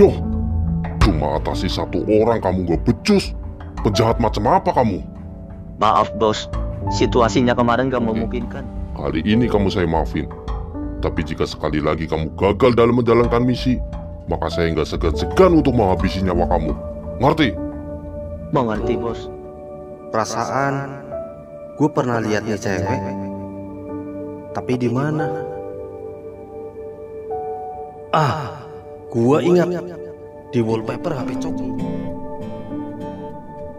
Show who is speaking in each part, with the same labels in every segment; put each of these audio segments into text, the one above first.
Speaker 1: bodoh. Cuma atasi satu orang kamu gak becus. Penjahat macam apa kamu?
Speaker 2: Maaf bos, situasinya kemarin gak memungkinkan.
Speaker 1: Kali ini kamu saya maafin. Tapi jika sekali lagi kamu gagal dalam menjalankan misi, maka saya nggak segan-segan untuk menghabisi nyawa kamu. Ngerti?
Speaker 2: Mengerti bos.
Speaker 3: Perasaan gue pernah lihat nih cewek, tapi di mana? Gue ingat di wallpaper HP Coki.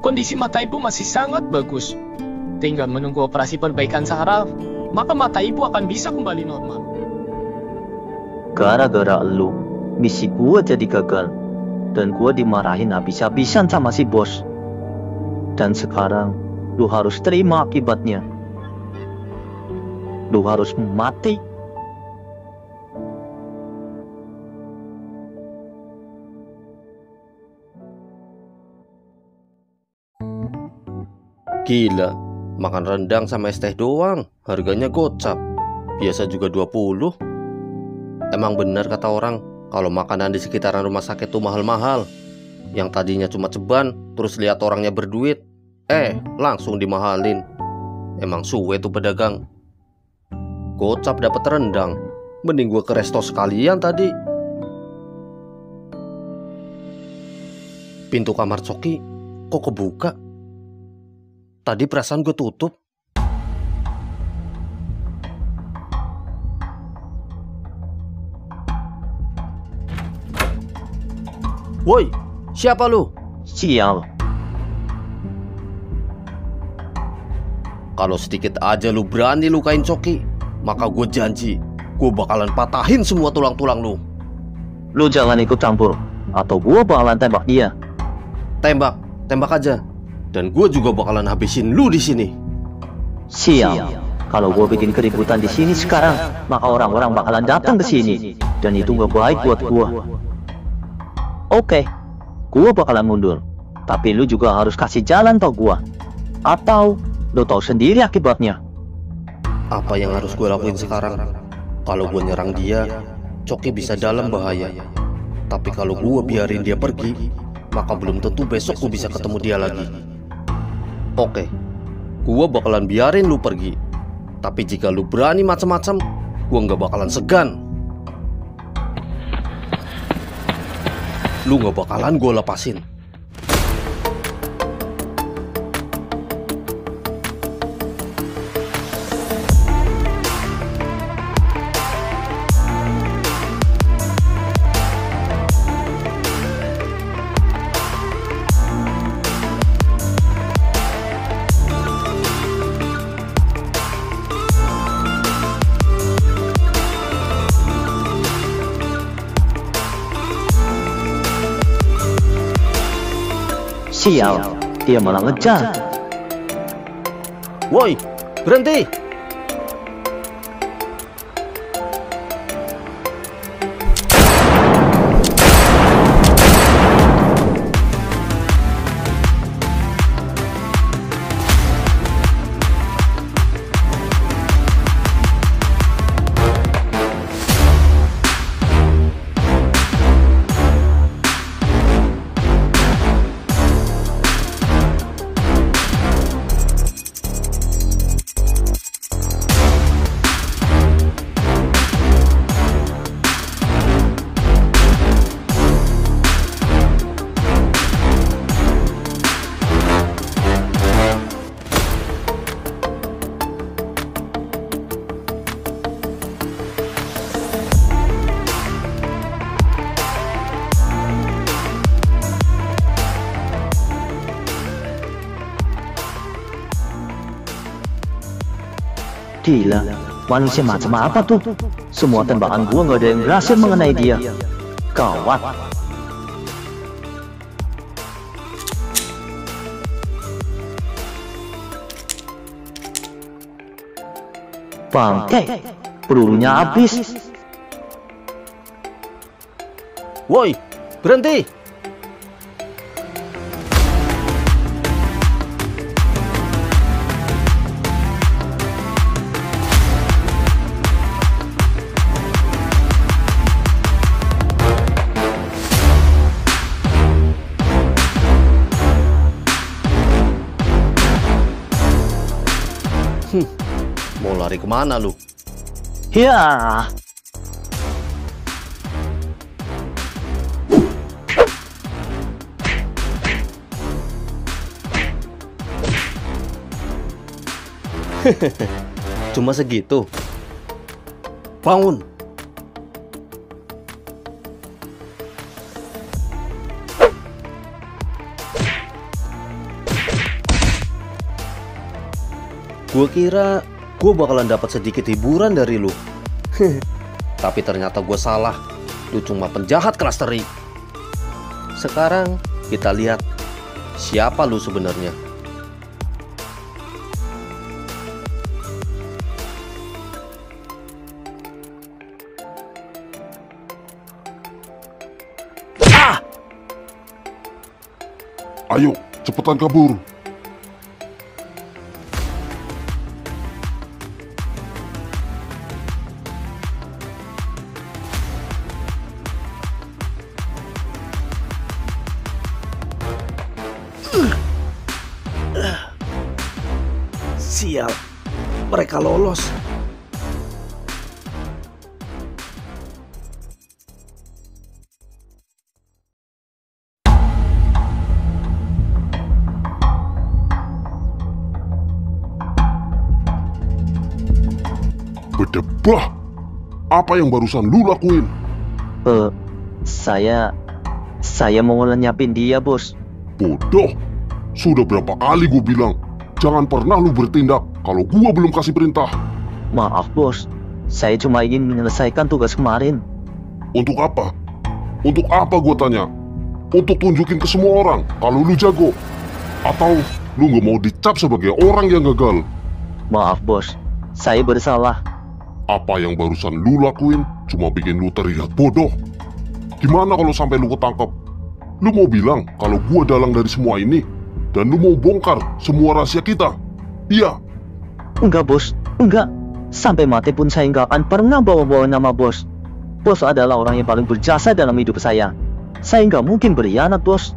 Speaker 4: Kondisi mata ibu masih sangat bagus. Tinggal menunggu operasi perbaikan saraf, maka mata ibu akan bisa kembali normal.
Speaker 2: Gara-gara lu, misi gua jadi gagal. Dan gua dimarahin habis-habisan sama si bos. Dan sekarang, lu harus terima akibatnya. Lu harus mati.
Speaker 3: Gila, makan rendang sama es teh doang, harganya gocap. Biasa juga 20. Emang benar kata orang, kalau makanan di sekitaran rumah sakit tuh mahal-mahal. Yang tadinya cuma ceban, terus lihat orangnya berduit, langsung dimahalin. Emang suwe tuh pedagang. Gocap dapat rendang, mending gue ke resto sekalian tadi. Pintu kamar Coki kok kebuka? Tadi perasaan gue tutup. Woi, siapa lu?
Speaker 2: Sial.
Speaker 3: Kalau sedikit aja lu berani lukain Coki, maka gue janji gue bakalan patahin semua tulang-tulang lu.
Speaker 2: Lu jangan ikut campur, atau gua bakalan tembak dia.
Speaker 3: Tembak aja. Dan gue juga bakalan habisin lu di sini.
Speaker 2: Sial. Kalau gua bikin keributan di sini sekarang, maka orang-orang bakalan datang ke sini. Dan itu gak baik buat gua. Oke, gua bakalan mundur. Tapi lu juga harus kasih jalan tau gua. Atau lu tahu sendiri akibatnya.
Speaker 3: Apa yang harus gue lakuin sekarang? Kalau gue nyerang dia, Coki bisa dalam bahaya. Tapi kalau gue biarin dia pergi, maka belum tentu besok gue bisa ketemu dia lagi. Oke, gue bakalan biarin lu pergi. Tapi jika lu berani macam-macam, gue gak bakalan segan. Lu gak bakalan gue lepasin.
Speaker 2: Sial, dia malah ngejar.
Speaker 3: Woi, berhenti!
Speaker 2: Gila, manusia macam apa tuh? Semua tembakan gua nggak ada yang berhasil mengenai dia. Gawat. Bangke, pelurunya habis.
Speaker 3: Woi, berhenti! lari kemana lu?
Speaker 2: Ya,
Speaker 3: Cuma segitu. Bangun. Gua kira gua bakalan dapat sedikit hiburan dari lu. Tapi ternyata gua salah. Lu cuma penjahat kelas teri. Sekarang kita lihat siapa lu sebenarnya.
Speaker 1: Ayo, cepetan kabur.
Speaker 3: Sial, mereka lolos.
Speaker 1: Bedebah! Apa yang barusan lu lakuin?
Speaker 2: saya mau lenyapin dia, bos.
Speaker 1: Bodoh! Sudah berapa kali gue bilang, jangan pernah lu bertindak kalau gua belum kasih perintah.
Speaker 2: Maaf, bos. Saya cuma ingin menyelesaikan tugas kemarin.
Speaker 1: Untuk apa? Untuk apa gua tanya? Untuk tunjukin ke semua orang kalau lu jago? Atau lu nggak mau dicap sebagai orang yang gagal?
Speaker 2: Maaf, bos. Saya bersalah.
Speaker 1: Apa yang barusan lu lakuin cuma bikin lu terlihat bodoh. Gimana kalau sampai lu ketangkep? Lu mau bilang kalau gua dalang dari semua ini? Dan lu mau bongkar semua rahasia kita? Iya.
Speaker 2: Enggak, bos. Enggak. Sampai mati pun saya nggak akan pernah bawa-bawa nama bos. Bos adalah orang yang paling berjasa dalam hidup saya. Saya nggak mungkin berkhianat, bos.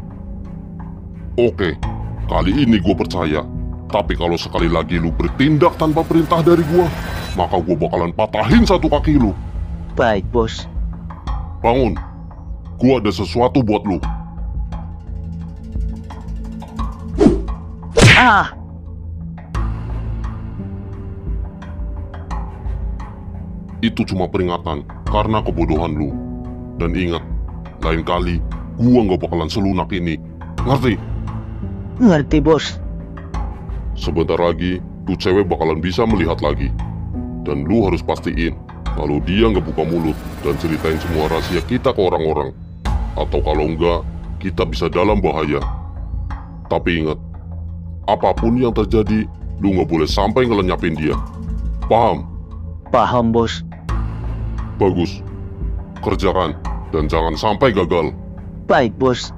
Speaker 1: Oke, kali ini gue percaya. Tapi kalau sekali lagi lu bertindak tanpa perintah dari gue, maka gue bakalan patahin satu kaki lu.
Speaker 2: Baik, bos.
Speaker 1: Bangun, gue ada sesuatu buat lu.
Speaker 2: Ah!
Speaker 1: Itu cuma peringatan karena kebodohan lu. Dan ingat, lain kali gue nggak bakalan selunak ini. Ngerti?
Speaker 2: Ngerti, bos.
Speaker 1: Sebentar lagi, tuh cewek bakalan bisa melihat lagi. Dan lu harus pastiin kalau dia nggak buka mulut dan ceritain semua rahasia kita ke orang-orang. Atau kalau enggak, kita bisa dalam bahaya. Tapi ingat, apapun yang terjadi, lu nggak boleh sampai ngelenyapin dia. Paham?
Speaker 2: Paham, bos.
Speaker 1: Bagus. Kerjakan dan jangan sampai gagal.
Speaker 2: Baik, bos.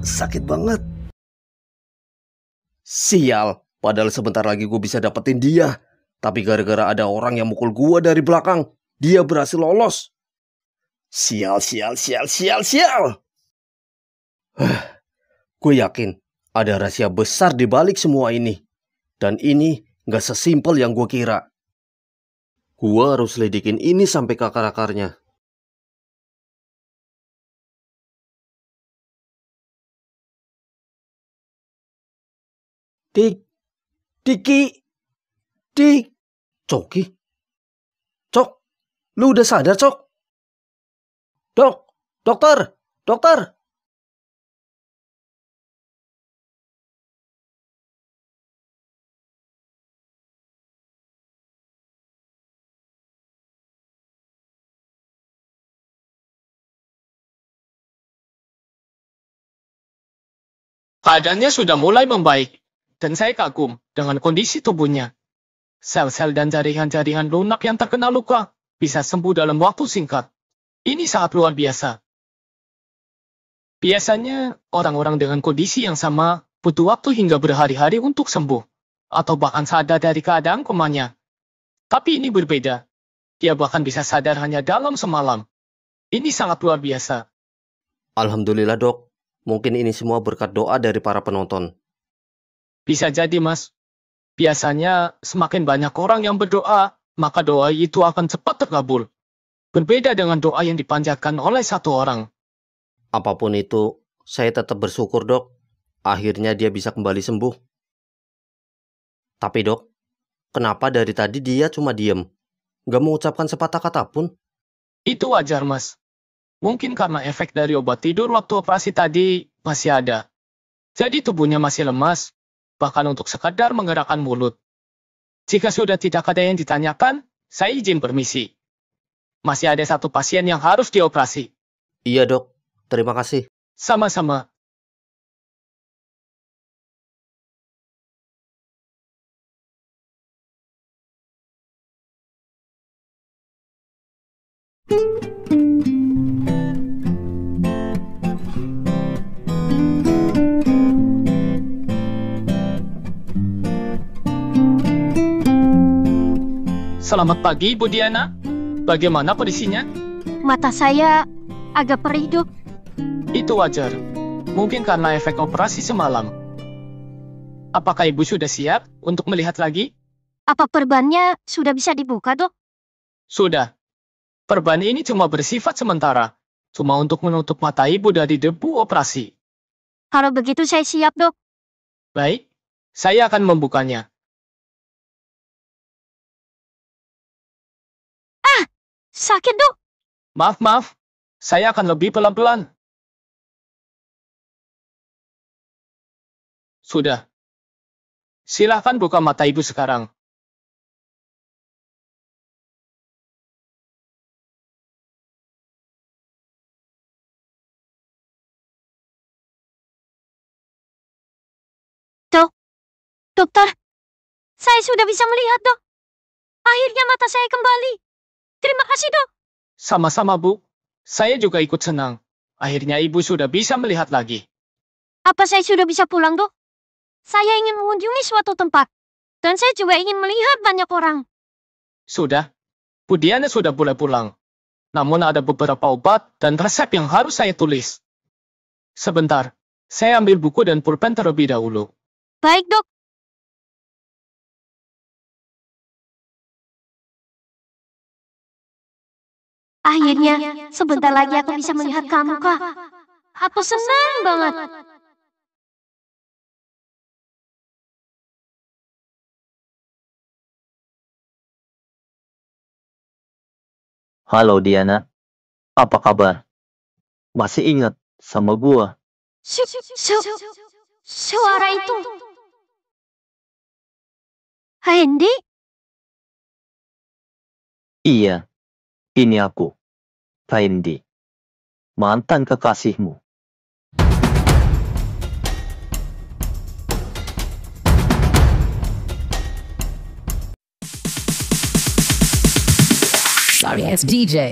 Speaker 3: Sakit banget. Sial, padahal sebentar lagi gue bisa dapetin dia. Tapi gara-gara ada orang yang mukul gue dari belakang, dia berhasil lolos. Sial. Gue yakin ada rahasia besar di balik semua ini. Dan ini gak sesimpel yang gue kira. Gue harus lidikin ini sampai ke akar-akarnya. Dik. Coki? Cok, lu udah sadar, Cok? Dokter.
Speaker 4: Keadaannya sudah mulai membaik, dan saya kagum dengan kondisi tubuhnya. Sel-sel dan jaringan-jaringan lunak yang terkena luka bisa sembuh dalam waktu singkat. Ini sangat luar biasa. Biasanya, orang-orang dengan kondisi yang sama butuh waktu hingga berhari-hari untuk sembuh. atau bahkan sadar dari keadaan komanya. Tapi ini berbeda. Dia bahkan bisa sadar hanya dalam semalam. Ini sangat luar biasa.
Speaker 3: Alhamdulillah dok, mungkin ini semua berkat doa dari para penonton.
Speaker 4: Bisa jadi, Mas. Biasanya semakin banyak orang yang berdoa, maka doa itu akan cepat terkabul. Berbeda dengan doa yang dipanjatkan oleh satu orang.
Speaker 3: Apapun itu, saya tetap bersyukur dok. Akhirnya dia bisa kembali sembuh. Tapi dok, kenapa dari tadi dia cuma diem? Gak mengucapkan sepatah kata pun?
Speaker 4: Itu wajar, Mas. Mungkin karena efek dari obat tidur waktu operasi tadi masih ada. Jadi tubuhnya masih lemas, bahkan untuk sekadar menggerakkan mulut. Jika sudah tidak ada yang ditanyakan, saya izin permisi. Masih ada satu pasien yang harus dioperasi.
Speaker 3: Iya dok, terima kasih.
Speaker 4: Sama-sama. Selamat pagi, Bu Diana. Bagaimana kondisinya?
Speaker 5: Mata saya agak perih, Dok.
Speaker 4: Itu wajar. Mungkin karena efek operasi semalam. Apakah Ibu sudah siap untuk melihat lagi?
Speaker 5: Apa perbannya sudah bisa dibuka, Dok?
Speaker 4: Sudah. Perban ini cuma bersifat sementara. Cuma untuk menutup mata Ibu dari debu operasi.
Speaker 5: Kalau begitu saya siap, Dok.
Speaker 4: Baik, saya akan membukanya.
Speaker 5: Sakit, Dok.
Speaker 4: Maaf. Saya akan lebih pelan-pelan. Sudah. Silahkan buka mata Ibu sekarang.
Speaker 5: Dokter, saya sudah bisa melihat, Dok. Akhirnya mata saya kembali. Terima kasih, Dok.
Speaker 4: Sama-sama, Bu. Saya juga ikut senang. Akhirnya Ibu sudah bisa melihat lagi.
Speaker 5: Apa saya sudah bisa pulang, Dok? Saya ingin mengunjungi suatu tempat. Dan saya juga ingin melihat banyak orang.
Speaker 4: Sudah. Bu Diana sudah boleh pulang. Namun ada beberapa obat dan resep yang harus saya tulis. Sebentar. Saya ambil buku dan pulpen terlebih dahulu.
Speaker 5: Baik, Dok. Akhirnya, sebentar lagi aku bisa melihat kamu, Kak. Aku senang banget.
Speaker 2: Halo Diana, apa kabar? Masih ingat sama gua?
Speaker 5: Suara itu. Hendy?
Speaker 2: Iya, ini aku, Fendi, mantan kekasihmu.
Speaker 6: Sorry, it's DJ.